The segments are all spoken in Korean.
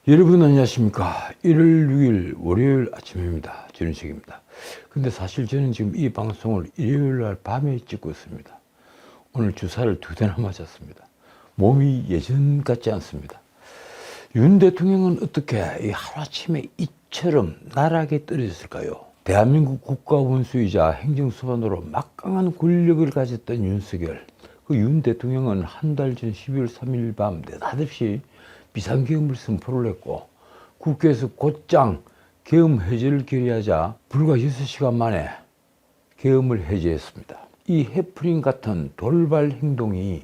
여러분 안녕하십니까. 1월 6일 월요일 아침입니다. 전인식입니다. 근데 사실 저는 지금 이 방송을 일요일 날 밤에 찍고 있습니다. 오늘 주사를 2대나 맞았습니다. 몸이 예전 같지 않습니다. 윤 대통령은 어떻게 이 하루아침에 이처럼 나락에 떨어졌을까요? 대한민국 국가원수이자 행정수반으로 막강한 권력을 가졌던 윤석열, 그 윤 대통령은 한 달 전 12월 3일 밤 느닷없이 비상계엄을 선포를 했고, 국회에서 곧장 계엄 해제를 결의하자 불과 6시간 만에 계엄을 해제했습니다. 이 해프닝 같은 돌발 행동이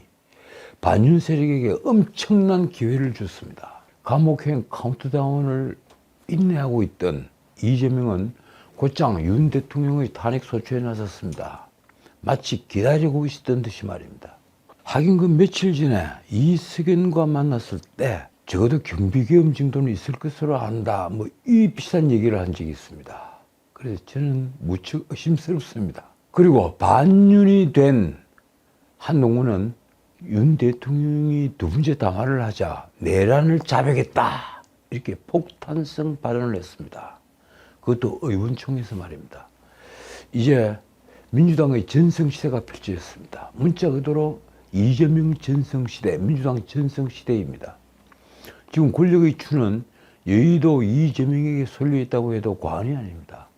반윤 세력에게 엄청난 기회를 줬습니다. 감옥행 카운트다운을 인내하고 있던 이재명은 곧장 윤 대통령의 탄핵 소추에 나섰습니다. 마치 기다리고 있었던 듯이 말입니다. 하긴 그 며칠 전에 이석연과 만났을 때 적어도 경비계엄 정도는 있을 것으로 안다, 이 비슷한 얘기를 한 적이 있습니다. 그래서 저는 무척 의심스럽습니다. 그리고 반윤이 된 한동훈은 윤 대통령이 두 번째 담화를 하자 내란을 자백했다, 이렇게 폭탄성 발언을 했습니다. 그것도 의원총회에서 말입니다. 이제 민주당의 전성시대가 펼쳐졌습니다. 문자 그대로 이재명 전성시대, 민주당 전성시대입니다. 지금 권력의 추는 여의도 이재명에게 쏠려있다고 해도 과언이 아닙니다.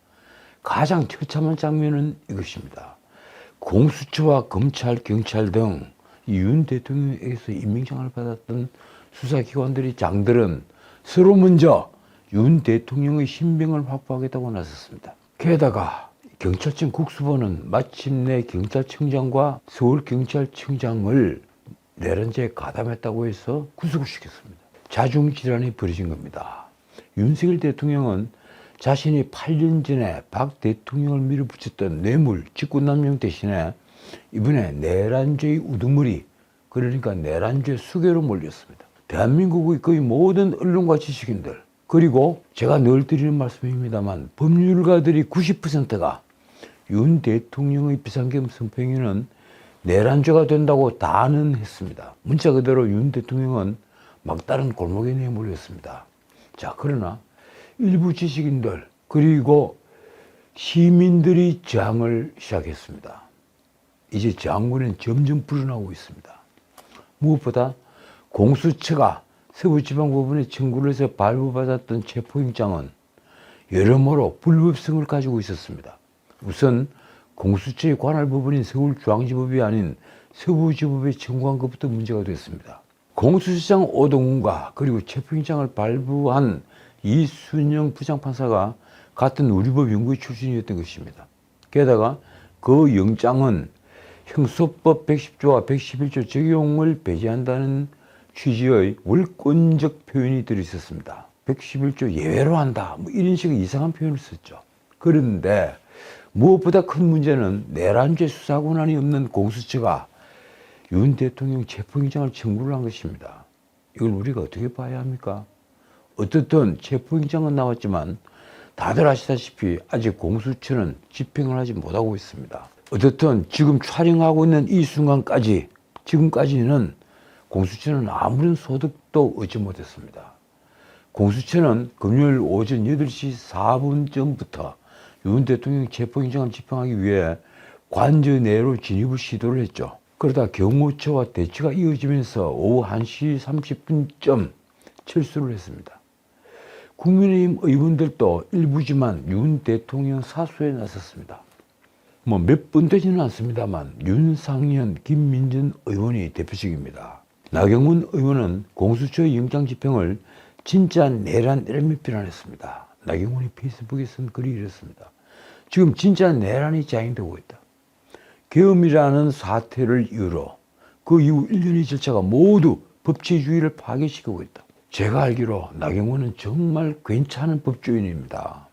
가장 처참한 장면은 이것입니다. 공수처와 검찰, 경찰 등 윤 대통령에게서 임명장을 받았던 수사기관들이 장들은 서로 먼저 윤 대통령의 신병을 확보하겠다고 나섰습니다. 게다가 경찰청 국수본은 마침내 경찰청장과 서울경찰청장을 내란죄에 가담했다고 해서 구속을 시켰습니다. 자중질환이 벌어진 겁니다. 윤석열 대통령은 자신이 8년 전에 박 대통령을 밀어붙였던 뇌물, 직권남용 대신에 이번에 내란죄의 우두머리, 그러니까 내란죄 수괴로 몰렸습니다. 대한민국의 거의 모든 언론과 지식인들, 그리고 제가 늘 드리는 말씀입니다만 법률가들이 90%가 윤 대통령의 비상계엄 선포행위는 내란죄가 된다고 단언했습니다. 문자 그대로 윤 대통령은 막다른 골목에 내몰렸습니다. 자, 그러나 일부 지식인들 그리고 시민들이 저항을 시작했습니다. 이제 저항군은 점점 불어나고 있습니다. 무엇보다 공수처가 서부지방법원에 청구를 해서 발부받았던 체포영장은 여러모로 불법성을 가지고 있었습니다. 우선 공수처의 관할 법원인 서울중앙지법이 아닌 서부지법에 청구한 것부터 문제가 됐습니다. 공수처장 오동훈과 그리고 체포영장을 발부한 이순영 부장판사가 같은 우리법 연구위 출신이었던 것입니다. 게다가 그 영장은 형소법 110조와 111조 적용을 배제한다는 취지의 월권적 표현이 들어있었습니다. 111조 예외로 한다, 이런 식의 이상한 표현을 썼죠. 그런데 무엇보다 큰 문제는 내란죄 수사 권한이 없는 공수처가 윤 대통령 체포영장을 청구를 한 것입니다. 이걸 우리가 어떻게 봐야 합니까? 어떻든 체포영장은 나왔지만 다들 아시다시피 아직 공수처는 집행을 하지 못하고 있습니다. 어떻든 지금 촬영하고 있는 이 순간까지, 지금까지는 공수처는 아무런 소득도 얻지 못했습니다. 공수처는 금요일 오전 8시 4분 전부터 윤 대통령 체포영장을 집행하기 위해 관저 내로 진입을 시도를 했죠. 그러다 경호처와 대치가 이어지면서 오후 1시 30분쯤 철수를 했습니다. 국민의힘 의원들도 일부지만 윤 대통령 사수에 나섰습니다. 몇 분 되지는 않습니다만 윤상현, 김민전 의원이 대표적입니다. 나경원 의원은 공수처의 영장 집행을 진짜 내란이라며 비난했습니다. 나경원이 페이스북에 쓴 글이 이렇습니다. 지금 진짜 내란이 자행되고 있다. 계엄이라는 사태를 이유로 그 이후 1년의 절차가 모두 법치주의를 파괴시키고 있다. 제가 알기로 나경원은 정말 괜찮은 법조인입니다.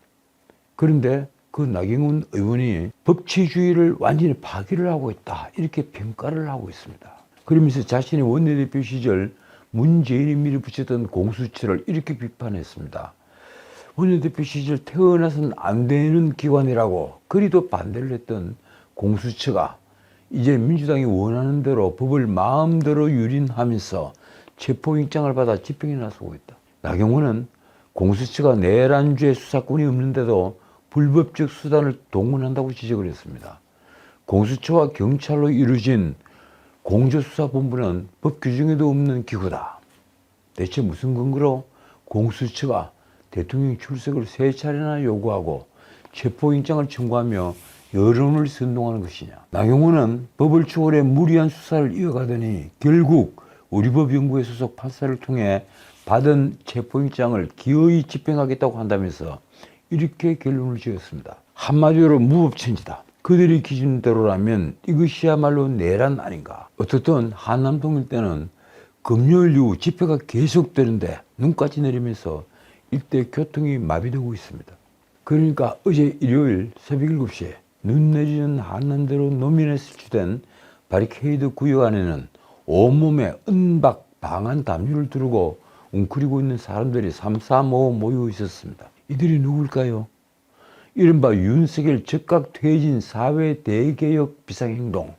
그런데 그 나경원 의원이 법치주의를 완전히 파괴를 하고 있다, 이렇게 평가를 하고 있습니다. 그러면서 자신의 원내대표 시절 문재인이 밀어붙였던 공수처를 이렇게 비판했습니다. 원내대표 시절 태어나서는 안 되는 기관이라고 그리도 반대를 했던 공수처가 이제 민주당이 원하는 대로 법을 마음대로 유린하면서 체포영장을 받아 집행에 나서고 있다. 나경원은 공수처가 내란죄 수사권이 없는데도 불법적 수단을 동원한다고 지적을 했습니다. 공수처와 경찰로 이루어진 공조수사본부는 법 규정에도 없는 기구다. 대체 무슨 근거로 공수처가 대통령 출석을 3차례나 요구하고 체포영장을 청구하며 여론을 선동하는 것이냐. 나경원은 법을 초월해 무리한 수사를 이어가더니 결국 우리법연구회 소속 판사를 통해 받은 체포영장을 기어이 집행하겠다고 한다면서 이렇게 결론을 지었습니다. 한마디로 무법천지다. 그들의 기준대로라면 이것이야말로 내란 아닌가. 어떻든 한남 통일 때는 금요일 이후 집회가 계속되는데 눈까지 내리면서 일대 교통이 마비되고 있습니다. 그러니까 어제 일요일 새벽 7시에 눈 내리는 한남대로 노면에서 주된 바리케이드 구역 안에는 온몸에 은박 방한 담요를 두르고 웅크리고 있는 사람들이 삼삼오오 모여 있었습니다. 이들이 누굴까요? 이른바 윤석열 즉각 퇴진 사회 대개혁 비상행동.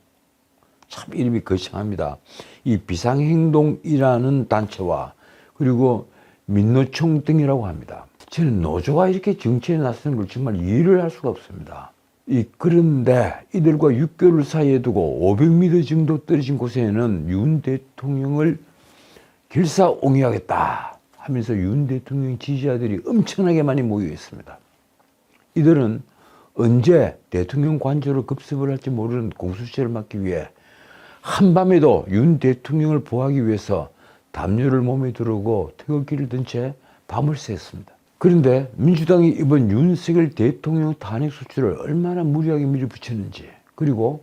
참 이름이 거창합니다. 이 비상행동이라는 단체와 그리고 민노총 등이라고 합니다. 저는 노조가 이렇게 정치에 나서는 걸 정말 이해를 할 수가 없습니다. 그런데 이들과 6개월 사이에 두고 500m 정도 떨어진 곳에는 윤 대통령을 길사옹이하겠다 하면서 윤 대통령 지지자들이 엄청나게 많이 모여 있습니다. 이들은 언제 대통령 관저로 급습을 할지 모르는 공수처를 막기 위해 한밤에도 윤 대통령을 보호하기 위해서 담요를 몸에 두르고 태극기를 든 채 밤을 새웠습니다. 그런데 민주당이 이번 윤석열 대통령 탄핵 소추를 얼마나 무리하게 밀어붙였는지, 그리고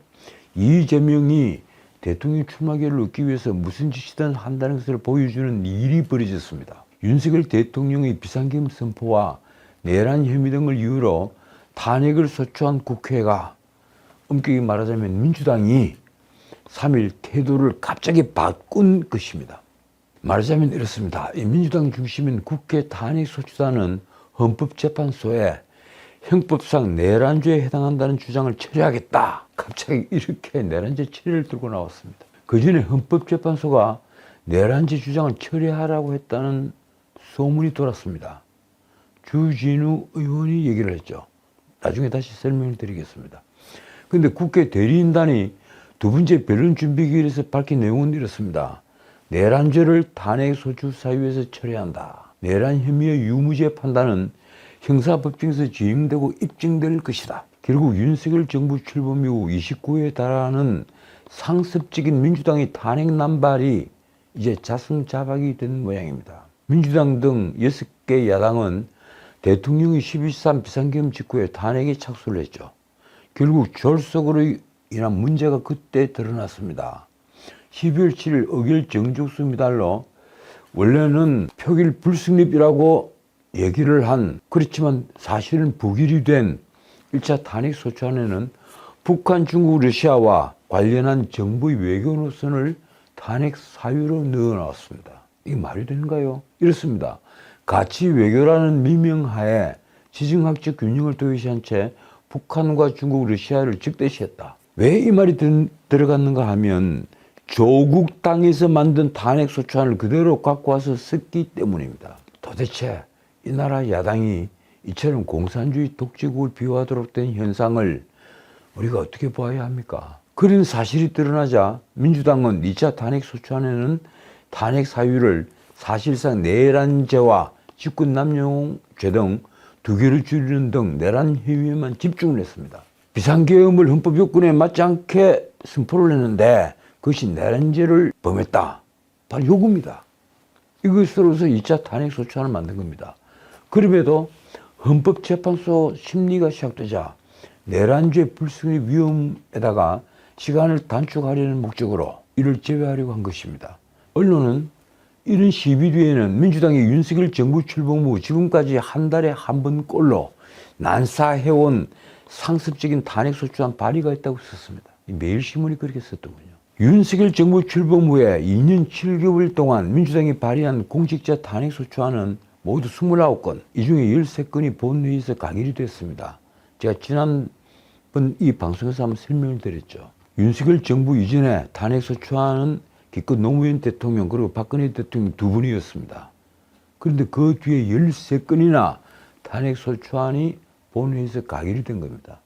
이재명이 대통령 출마 기회를 얻기 위해서 무슨 짓이든 한다는 것을 보여주는 일이 벌어졌습니다. 윤석열 대통령의 비상계엄 선포와 내란 혐의 등을 이유로 탄핵을 소추한 국회가 엄격히 말하자면 민주당이 3일 태도를 갑자기 바꾼 것입니다. 말하자면 이렇습니다. 이 민주당 중심인 국회 탄핵소추단은 헌법재판소에 형법상 내란죄에 해당한다는 주장을 철회하겠다. 갑자기 이렇게 내란죄 처리를 들고 나왔습니다. 그 전에 헌법재판소가 내란죄 주장을 철회하라고 했다는 소문이 돌았습니다. 주진우 의원이 얘기를 했죠. 나중에 다시 설명을 드리겠습니다. 그런데 국회 대리인단이 두 번째 변론 준비기일에서 밝힌 내용은 이렇습니다. 내란죄를 탄핵소추사유에서 처리한다. 내란 혐의의 유무죄 판단은 형사법정에서 지행되고 입증될 것이다. 결국 윤석열 정부 출범 이후 29회에 달하는 상습적인 민주당의 탄핵 남발이 이제 자승자박이 된 모양입니다. 민주당 등 6개 야당은 대통령이 12.3 비상계엄 직후에 탄핵에 착수를 했죠. 결국 졸속으로 인한 문제가 그때 드러났습니다. 12월 7일 의결 정족수 미달로 원래는 표결 불성립이라고 얘기를 한, 그렇지만 사실은 부결이 된 1차 탄핵소추안에는 북한, 중국, 러시아와 관련한 정부의 외교 노선을 탄핵 사유로 넣어놨습니다. 이게 말이 되는가요? 이렇습니다. 가치 외교라는 미명하에 지정학적 균형을 도외시한 채 북한과 중국, 러시아를 적대시했다. 왜 이 말이 들어갔는가 하면 조국 땅에서 만든 탄핵소추안을 그대로 갖고 와서 썼기 때문입니다. 도대체 이 나라 야당이 이처럼 공산주의 독재국을 비유하도록 된 현상을 우리가 어떻게 보아야 합니까? 그런 사실이 드러나자 민주당은 2차 탄핵소추안에는 탄핵 사유를 사실상 내란죄와 직권남용죄 등 두 개를 줄이는 등 내란 혐의에만 집중을 했습니다. 비상계엄을 헌법 요건에 맞지 않게 선포를 했는데 그것이 내란죄를 범했다. 바로 요구입니다. 이것으로서 2차 탄핵소추안을 만든 겁니다. 그럼에도 헌법재판소 심리가 시작되자 내란죄 불성립 위험에다가 시간을 단축하려는 목적으로 이를 제외하려고 한 것입니다. 언론은 이런 시비 뒤에는 민주당이 윤석열 정부 출범 후 지금까지 한 달에 한 번꼴로 난사해온 상습적인 탄핵소추안 발의가 있다고 썼습니다. 매일신문이 그렇게 썼더군요. 윤석열 정부 출범 후에 2년 7개월 동안 민주당이 발의한 공직자 탄핵소추안은 모두 29건, 이 중에 13건이 본회의에서 가결이 됐습니다. 제가 지난번 이 방송에서 한번 설명을 드렸죠. 윤석열 정부 이전에 탄핵소추안은 기껏 노무현 대통령 그리고 박근혜 대통령 두 분이었습니다. 그런데 그 뒤에 13건이나 탄핵소추안이 본회의에서 가결이 된 겁니다.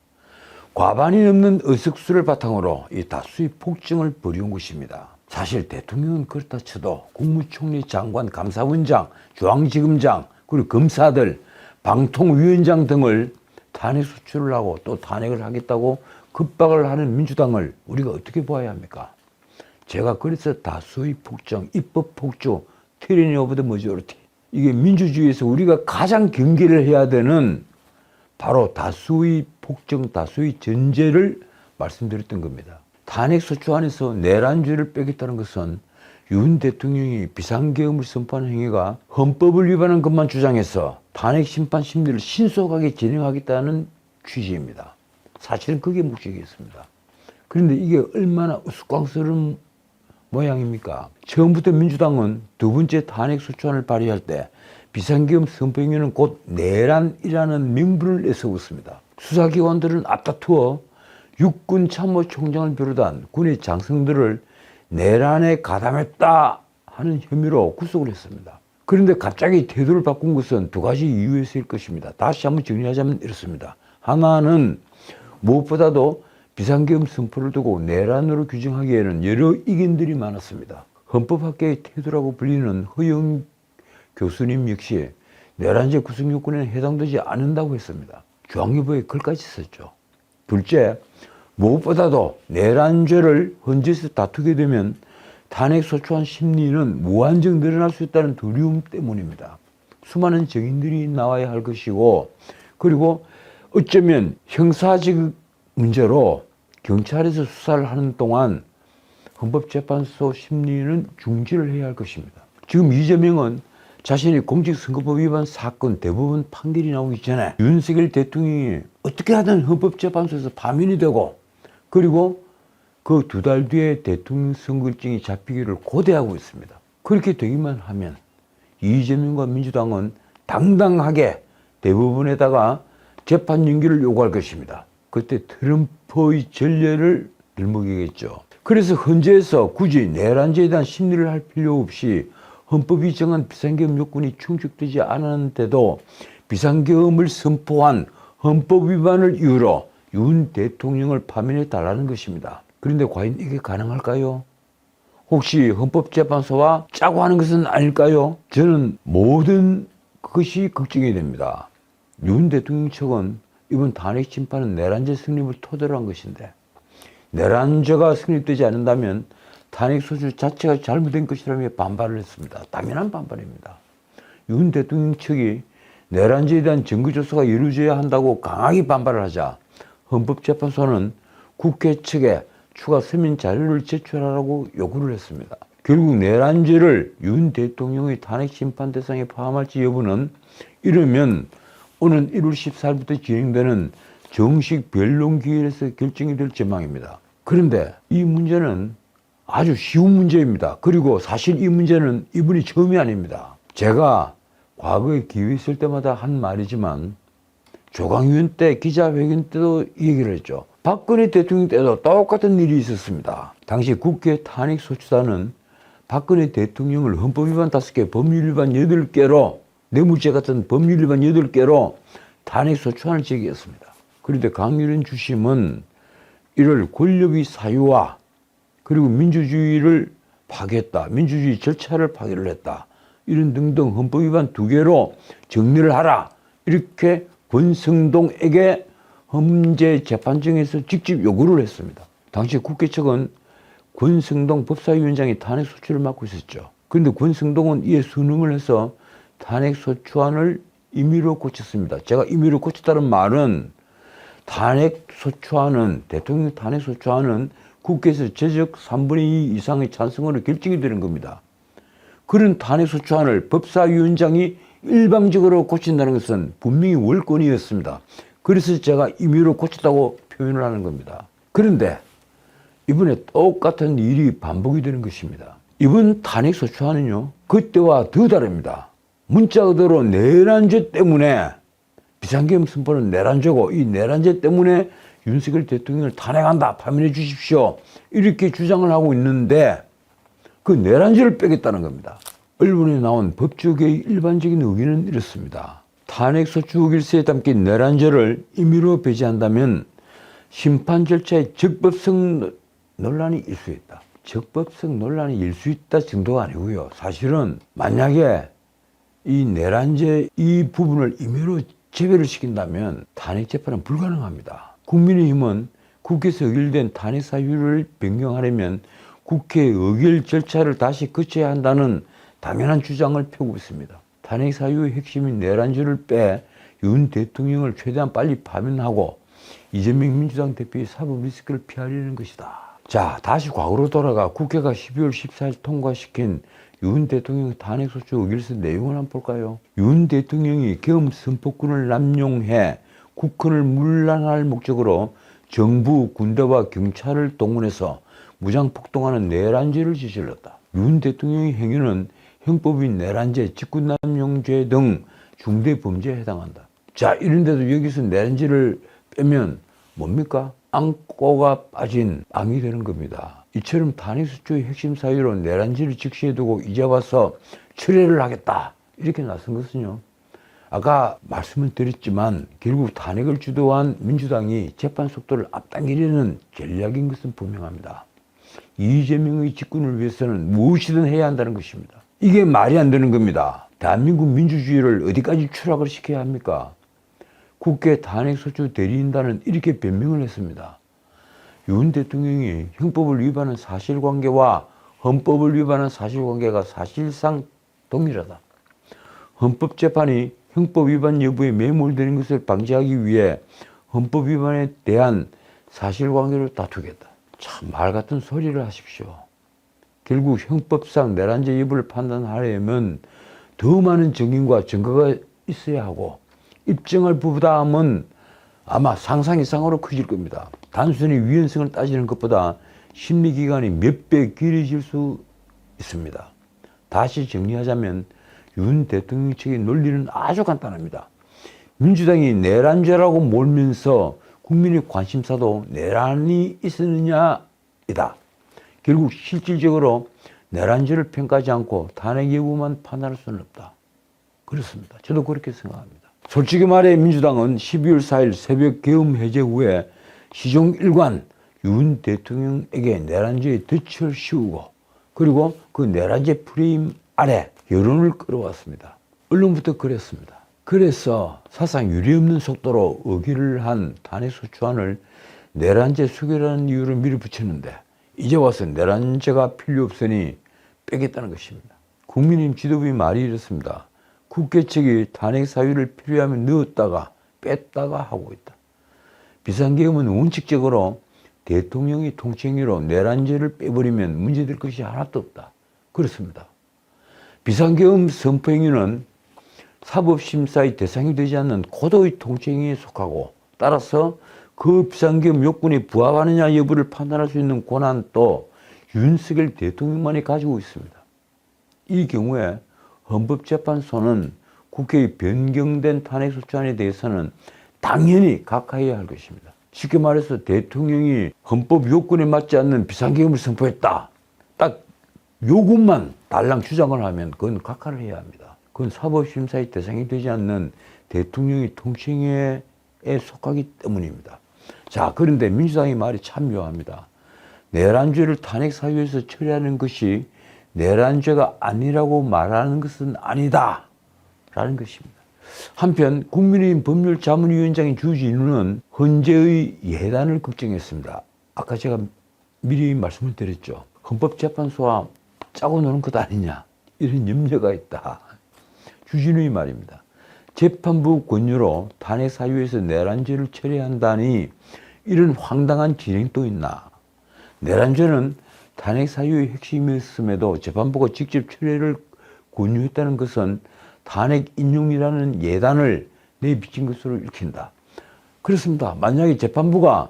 과반이 넘는 의석수를 바탕으로 이 다수의 폭정을 벌여온 것입니다. 사실 대통령은 그렇다 쳐도 국무총리, 장관, 감사원장, 중앙지검장, 그리고 검사들, 방통위원장 등을 탄핵 소추를 하고 또 탄핵을 하겠다고 급박을 하는 민주당을 우리가 어떻게 봐야 합니까? 제가 그래서 다수의 폭정, 입법 폭주, tyranny of the majority, 이게 민주주의에서 우리가 가장 경계를 해야 되는 바로 다수의 폭정, 다수의 전제를 말씀드렸던 겁니다. 탄핵소추안에서 내란죄를 빼겠다는 것은 윤 대통령이 비상계엄을 선포하는 행위가 헌법을 위반한 것만 주장해서 탄핵심판 심리를 신속하게 진행하겠다는 취지입니다. 사실은 그게 목적이었습니다. 그런데 이게 얼마나 우스꽝스러운 모양입니까? 처음부터 민주당은 두 번째 탄핵소추안을 발의할 때 비상계엄 선포 행위는 곧 내란이라는 명분을 내세웠습니다. 수사기관들은 앞다투어 육군 참모총장을 비롯한 군의 장성들을 내란에 가담했다 하는 혐의로 구속을 했습니다. 그런데 갑자기 태도를 바꾼 것은 두 가지 이유에서일 것입니다. 다시 한번 정리하자면 이렇습니다. 하나는 무엇보다도 비상계엄 선포를 두고 내란으로 규정하기에는 여러 이견들이 많았습니다. 헌법학계의 태도라고 불리는 허영 교수님 역시 내란죄 구성 요건에는 해당되지 않는다고 했습니다. 중앙일보에 글까지 썼죠. 둘째, 무엇보다도 내란죄를 헌재에서 다투게 되면 탄핵소추안 심리는 무한정 늘어날 수 있다는 두려움 때문입니다. 수많은 증인들이 나와야 할 것이고, 그리고 어쩌면 형사직 문제로 경찰에서 수사를 하는 동안 헌법재판소 심리는 중지를 해야 할 것입니다. 지금 이재명은 자신이 공직선거법 위반 사건 대부분 판결이 나오기 전에 윤석열 대통령이 어떻게 하든 헌법재판소에서 파면이 되고, 그리고 그 2달 뒤에 대통령 선거일정이 잡히기를 고대하고 있습니다. 그렇게 되기만 하면 이재명과 민주당은 당당하게 대법원에다가 재판 연기를 요구할 것입니다. 그때 트럼프의 전례를 들먹이겠죠. 그래서 헌재에서 굳이 내란죄에 대한 심리를 할 필요 없이 헌법이 정한 비상계엄 요건이 충족되지 않았는데도 비상계엄을 선포한 헌법 위반을 이유로 윤 대통령을 파면해 달라는 것입니다. 그런데 과연 이게 가능할까요? 혹시 헌법재판소와 짜고 하는 것은 아닐까요? 저는 모든 것이 걱정이 됩니다. 윤 대통령 측은 이번 탄핵 심판은 내란죄 성립을 토대로 한 것인데, 내란죄가 성립되지 않는다면 탄핵소추 자체가 잘못된 것이라며 반발을 했습니다. 당연한 반발입니다. 윤 대통령 측이 내란죄에 대한 증거조사가 이루어져야 한다고 강하게 반발을 하자 헌법재판소는 국회 측에 추가 서면 자료를 제출하라고 요구를 했습니다. 결국 내란죄를 윤 대통령의 탄핵 심판 대상에 포함할지 여부는 이르면 오는 1월 14일부터 진행되는 정식 변론기일에서 결정이 될 전망입니다. 그런데 이 문제는 아주 쉬운 문제입니다. 그리고 사실 이 문제는 이번이 처음이 아닙니다. 제가 과거에 기회 있을 때마다 한 말이지만 조광윤 때 기자회견 때도 얘기를 했죠. 박근혜 대통령 때도 똑같은 일이 있었습니다. 당시 국회 탄핵소추단은 박근혜 대통령을 헌법위반 5개, 법률위반 8개로, 뇌물죄 같은 법률위반 8개로 탄핵소추안을 제기했습니다. 그런데 강일원 주심은 이를 권력의 사유화 그리고 민주주의를 파괴했다, 민주주의 절차를 파괴를 했다, 이런 등등 헌법위반 2개로 정리를 하라, 이렇게 권성동에게 헌재재판정에서 직접 요구를 했습니다. 당시 국회 측은 권성동 법사위원장이 탄핵소추를 맡고 있었죠. 그런데 권성동은 이에 순응을 해서 탄핵소추안을 임의로 고쳤습니다. 제가 임의로 고쳤다는 말은 탄핵소추안은, 대통령 탄핵소추안은 국회에서 제적 3분의 2 이상의 찬성으로 결정이 되는 겁니다. 그런 탄핵소추안을 법사위원장이 일방적으로 고친다는 것은 분명히 월권이었습니다. 그래서 제가 임의로 고쳤다고 표현을 하는 겁니다. 그런데 이번에 똑같은 일이 반복이 되는 것입니다. 이번 탄핵소추안은요, 그때와 더 다릅니다. 문자 그대로 내란죄 때문에, 비상계엄 선포는 내란죄고 이 내란죄 때문에 윤석열 대통령을 탄핵한다, 파면해 주십시오, 이렇게 주장을 하고 있는데 그 내란죄를 빼겠다는 겁니다. 언론에 나온 법조계의 일반적인 의견은 이렇습니다. 탄핵소추 의결서에 담긴 내란죄를 임의로 배제한다면 심판 절차의 적법성 논란이 일 수 있다. 적법성 논란이 일 수 있다 정도가 아니고요. 사실은 만약에 이 내란죄 이 부분을 임의로 제외를 시킨다면 탄핵재판은 불가능합니다. 국민의힘은 국회에서 의결된 탄핵 사유를 변경하려면 국회 의결 절차를 다시 거쳐야 한다는 당연한 주장을 펴고 있습니다. 탄핵 사유의 핵심인 내란죄를 빼 윤 대통령을 최대한 빨리 파면하고 이재명 민주당 대표의 사법 리스크를 피하려는 것이다. 자, 다시 과거로 돌아가 국회가 12월 14일 통과시킨 윤 대통령 탄핵소추 의결서 내용을 한번 볼까요? 윤 대통령이 계엄 선포권을 남용해 국헌을 문란할 목적으로 정부, 군대와 경찰을 동원해서 무장폭동하는 내란죄를 저질렀다. 윤 대통령의 행위는 형법인 내란죄, 직권남용죄 등 중대범죄에 해당한다. 자, 이런데도 여기서 내란죄를 빼면 뭡니까? 안고가 빠진 앙이 되는 겁니다. 이처럼 탄핵소추의 핵심 사유로 내란죄를 직시해 두고 이제 와서 철회를 하겠다 이렇게 나선 것은요, 아까 말씀을 드렸지만 결국 탄핵을 주도한 민주당이 재판 속도를 앞당기려는 전략인 것은 분명합니다. 이재명의 직권을 위해서는 무엇이든 해야 한다는 것입니다. 이게 말이 안 되는 겁니다. 대한민국 민주주의를 어디까지 추락을 시켜야 합니까? 국회 탄핵소추 대리인단은 이렇게 변명을 했습니다. 윤 대통령이 형법을 위반한 사실관계와 헌법을 위반한 사실관계가 사실상 동일하다. 헌법재판이 형법 위반 여부에 매몰되는 것을 방지하기 위해 헌법 위반에 대한 사실관계를 다투겠다. 참 말 같은 소리를 하십시오. 결국 형법상 내란죄 여부를 판단하려면 더 많은 증인과 증거가 있어야 하고 입증할 부담은 아마 상상 이상으로 커질 겁니다. 단순히 위헌성을 따지는 것보다 심리기간이 몇 배 길어질 수 있습니다. 다시 정리하자면 윤 대통령 측의 논리는 아주 간단합니다. 민주당이 내란죄라고 몰면서 국민의 관심사도 내란이 있었느냐이다. 결국 실질적으로 내란죄를 평가하지 않고 탄핵 여부만 판단할 수는 없다. 그렇습니다. 저도 그렇게 생각합니다. 솔직히 말해 민주당은 12월 4일 새벽 계엄 해제 후에 시종 일관 윤 대통령에게 내란죄의 덫을 씌우고 그리고 그 내란죄 프레임 아래 여론을 끌어왔습니다. 언론부터 그랬습니다. 그래서 사상 유례없는 속도로 의결을 한 탄핵소추안을 내란죄 수결하는 이유를 밀어붙였는데 이제 와서 내란죄가 필요 없으니 빼겠다는 것입니다. 국민의힘 지도부의 말이 이렇습니다. 국회 측이 탄핵 사유를 필요하면 넣었다가 뺐다가 하고 있다. 비상계엄은 원칙적으로 대통령이 통치행위로 내란죄를 빼버리면 문제될 것이 하나도 없다. 그렇습니다. 비상계엄 선포행위는 사법심사의 대상이 되지 않는 고도의 통치행위에 속하고 따라서 그 비상계엄 요건에 부합하느냐 여부를 판단할 수 있는 권한도 윤석열 대통령만이 가지고 있습니다. 이 경우에 헌법재판소는 국회의 변경된 탄핵소추안에 대해서는 당연히 각하해야 할 것입니다. 쉽게 말해서 대통령이 헌법 요건에 맞지 않는 비상계엄을 선포했다. 딱 요것만 달랑 주장을 하면 그건 각하를 해야 합니다. 그건 사법심사의 대상이 되지 않는 대통령의 통치행위에 속하기 때문입니다. 자, 그런데 민주당의 말이 참 묘합니다. 내란죄를 탄핵 사유에서 처리하는 것이 내란죄가 아니라고 말하는 것은 아니다 라는 것입니다. 한편 국민의힘 법률자문위원장인 주진우는 헌재의 예단을 걱정했습니다. 아까 제가 미리 말씀을 드렸죠. 헌법재판소와 짜고 노는 것 아니냐 이런 염려가 있다. 주진우의 말입니다. 재판부 권유로 탄핵 사유에서 내란죄를 처리한다니 이런 황당한 진행도 있나. 내란죄는 탄핵 사유의 핵심이었음에도 재판부가 직접 처리를 권유했다는 것은 탄핵 인용이라는 예단을 내비친 것으로 읽힌다. 그렇습니다. 만약에 재판부가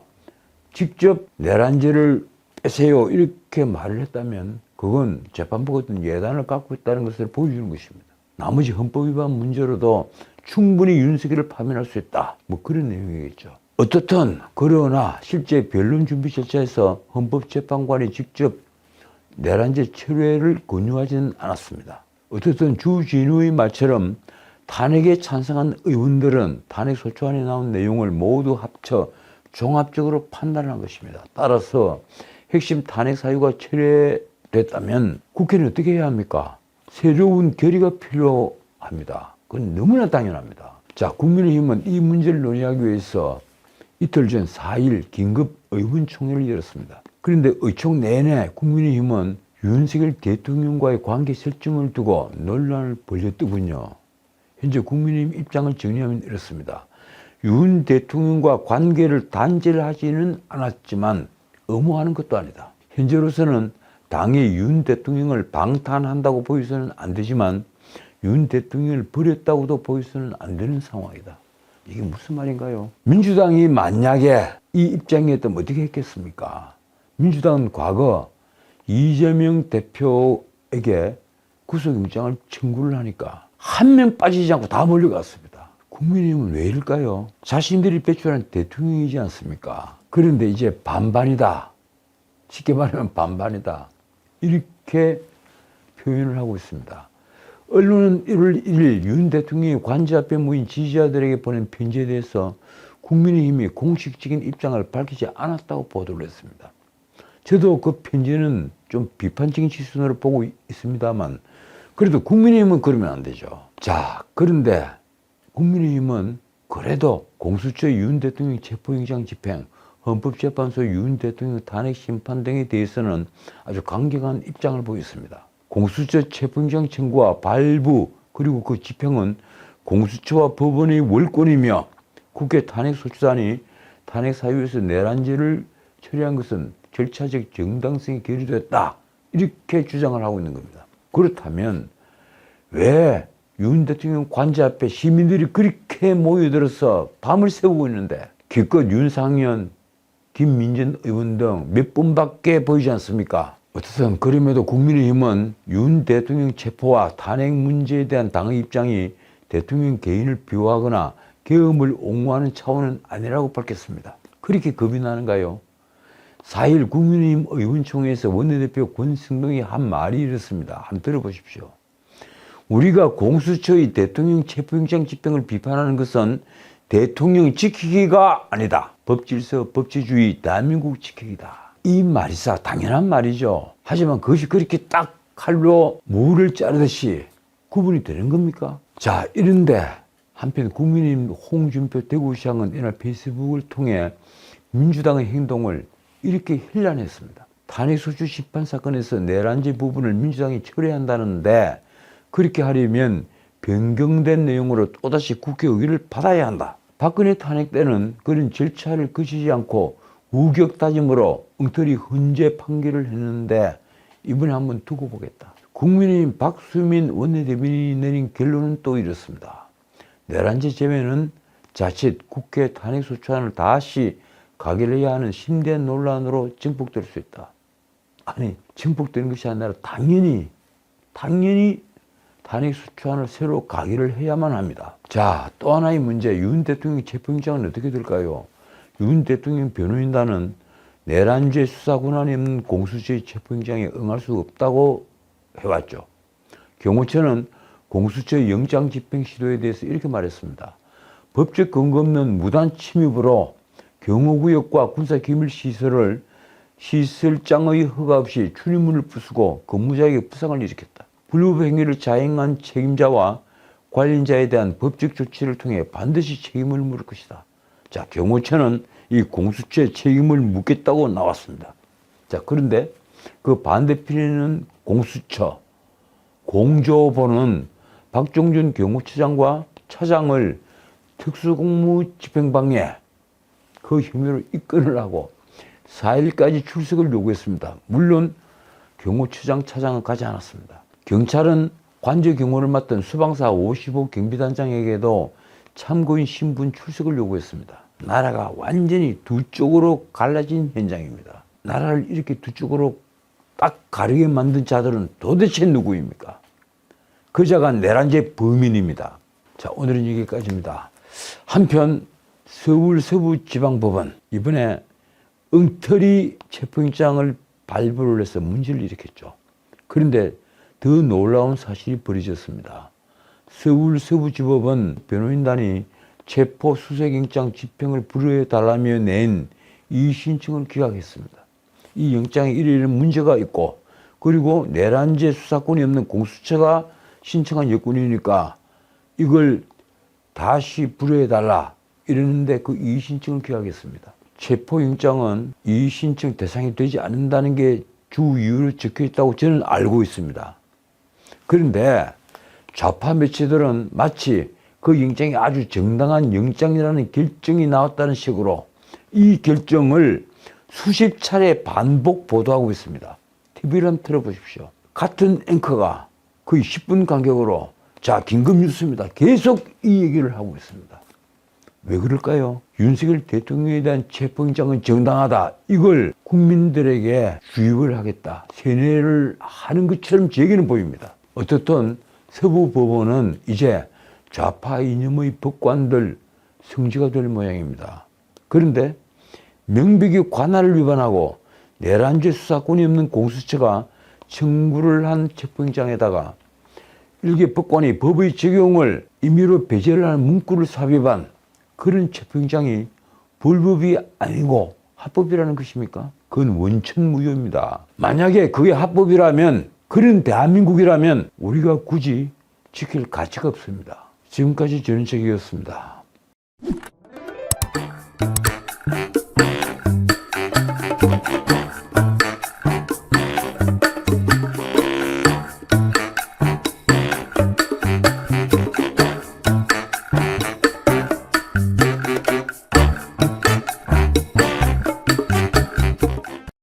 직접 내란죄를 빼세요 이렇게 말을 했다면 그건 재판부가 어떤 예단을 갖고 있다는 것을 보여주는 것입니다. 나머지 헌법 위반 문제로도 충분히 윤석열을 파면할 수 있다. 뭐 그런 내용이겠죠. 어떻든 그러나 실제 변론 준비 절차에서 헌법재판관이 직접 내란죄 철회를 권유하지는 않았습니다. 어쨌든 주진우의 말처럼 탄핵에 찬성한 의원들은 탄핵 소추안에 나온 내용을 모두 합쳐 종합적으로 판단한 것입니다. 따라서 핵심 탄핵 사유가 철회됐다면 국회는 어떻게 해야 합니까? 새로운 결의가 필요합니다. 그건 너무나 당연합니다. 자, 국민의힘은 이 문제를 논의하기 위해서 이틀 전 4일 긴급 의원총회를 열었습니다. 그런데 의총 내내 국민의힘은 윤석열 대통령과의 관계 설정을 두고 논란을 벌였더군요. 현재 국민의힘 입장을 정리하면 이렇습니다. 윤 대통령과 관계를 단절하지는 않았지만 엄호하는 것도 아니다. 현재로서는 당이 윤 대통령을 방탄한다고 보여서는 안 되지만 윤 대통령을 버렸다고도 보여서는 안 되는 상황이다. 이게 무슨 말인가요? 민주당이 만약에 이 입장이었다면 어떻게 했겠습니까? 민주당은 과거 이재명 대표에게 구속영장을 청구를 하니까 한 명 빠지지 않고 다 몰려갔습니다. 국민의힘은 왜 이럴까요? 자신들이 배출한 대통령이지 않습니까? 그런데 이제 반반이다. 쉽게 말하면 반반이다. 이렇게 표현을 하고 있습니다. 언론은 1월 1일 윤 대통령이 관저 앞에 모인 지지자들에게 보낸 편지에 대해서 국민의힘이 공식적인 입장을 밝히지 않았다고 보도를 했습니다. 저도 그 편지는 좀 비판적인 시선으로 보고 있습니다만 그래도 국민의힘은 그러면 안 되죠. 자, 그런데 국민의힘은 그래도 공수처 윤 대통령 체포영장 집행, 헌법재판소 윤 대통령 탄핵 심판 등에 대해서는 아주 강경한 입장을 보였습니다. 공수처 체포영장 청구와 발부 그리고 그 집행은 공수처와 법원의 월권이며 국회 탄핵소추단이 탄핵 사유에서 내란죄를 처리한 것은 절차적 정당성이 결여됐다. 이렇게 주장을 하고 있는 겁니다. 그렇다면 왜 윤 대통령 관저 앞에 시민들이 그렇게 모여들어서 밤을 새우고 있는데 기껏 윤상현, 김민전 의원 등 몇 분밖에 보이지 않습니까? 어쨌든 그럼에도 국민의힘은 윤 대통령 체포와 탄핵 문제에 대한 당의 입장이 대통령 개인을 비호하거나 계엄을 옹호하는 차원은 아니라고 밝혔습니다. 그렇게 겁이 나는가요? 4일 국민의힘 의원총회에서 원내대표 권성동이 한 말이 이렇습니다. 한번 들어보십시오. 우리가 공수처의 대통령 체포영장 집행을 비판하는 것은 대통령 지키기가 아니다. 법질서, 법치주의, 대한민국 지키기다. 이 말이사 당연한 말이죠. 하지만 그것이 그렇게 딱 칼로 무를 자르듯이 구분이 되는 겁니까? 자, 이런데 한편 국민의힘 홍준표 대구시장은 이날 페이스북을 통해 민주당의 행동을 이렇게 힐난했습니다. 탄핵소추 심판 사건에서 내란죄 부분을 민주당이 철회한다는데 그렇게 하려면 변경된 내용으로 또다시 국회 의결을 받아야 한다. 박근혜 탄핵 때는 그런 절차를 거치지 않고 우격다짐으로 엉터리 헌재 판결을 했는데 이번에 한번 두고 보겠다. 국민의힘 박수민 원내대변인이 내린 결론은 또 이렇습니다. 내란죄 제외는 자칫 국회 탄핵소추안을 다시 가결해야 하는 심대한 논란으로 증폭될 수 있다. 아니, 증폭되는 것이 아니라 당연히 탄핵소추안을 새로 가결을 해야만 합니다. 자, 또 하나의 문제, 윤 대통령 체포영장은 어떻게 될까요? 윤 대통령 변호인단은 내란죄 수사 권한이 없는 공수처의 체포영장에 응할 수 없다고 해왔죠. 경호처는 공수처 영장 집행 시도에 대해서 이렇게 말했습니다. 법적 근거 없는 무단 침입으로 경호구역과 군사기밀시설을 시설장의 허가 없이 출입문을 부수고 근무자에게 부상을 일으켰다. 불법 행위를 자행한 책임자와 관련자에 대한 법적 조치를 통해 반드시 책임을 물을 것이다. 자, 경호처는 이 공수처에 책임을 묻겠다고 나왔습니다. 자, 그런데 그 반대편에는 공수처, 공조보는 박종준 경호처장과 차장을 특수공무집행방해 그 혐의로 입건을 하고 4일까지 출석을 요구했습니다. 물론 경호처장, 차장은 가지 않았습니다. 경찰은 관저 경호를 맡던 수방사 55 경비단장에게도 참고인 신분 출석을 요구했습니다. 나라가 완전히 두 쪽으로 갈라진 현장입니다. 나라를 이렇게 두 쪽으로 딱 가르게 만든 자들은 도대체 누구입니까? 그 자가 내란죄 범인입니다. 자, 오늘은 여기까지입니다. 한편 서울 서부지방법원 이번에 엉터리 체포영장을 발부를 해서 문제를 일으켰죠. 그런데 더 놀라운 사실이 벌어졌습니다. 서울 서부지법은 변호인단이 체포수색영장 집행을 불허해달라며 낸 이 신청을 기각했습니다. 이 영장에 이러이러한 문제가 있고 그리고 내란죄 수사권이 없는 공수처가 신청한 여건이니까 이걸 다시 불허해달라 이러는데 그 이의신청을 기각했습니다. 체포영장은 이의신청 대상이 되지 않는다는 게 주 이유로 적혀 있다고 저는 알고 있습니다. 그런데 좌파 매체들은 마치 그 영장이 아주 정당한 영장이라는 결정이 나왔다는 식으로 이 결정을 수십 차례 반복 보도하고 있습니다. TV를 한번 틀어보십시오. 같은 앵커가 거의 10분 간격으로 자, 긴급뉴스입니다. 계속 이 얘기를 하고 있습니다. 왜 그럴까요? 윤석열 대통령에 대한 체포영장은 정당하다. 이걸 국민들에게 주입을 하겠다. 세뇌를 하는 것처럼 제게는 보입니다. 어떻든 서부법원은 이제 좌파 이념의 법관들 성지가 될 모양입니다. 그런데 명백히 관할을 위반하고 내란죄 수사권이 없는 공수처가 청구를 한 체포영장에다가 일개 법관이 법의 적용을 임의로 배제를 하는 문구를 삽입한 그런 체포영장이 불법이 아니고 합법이라는 것입니까? 그건 원천무효입니다. 만약에 그게 합법이라면 그런 대한민국이라면 우리가 굳이 지킬 가치가 없습니다. 지금까지 전인책이었습니다.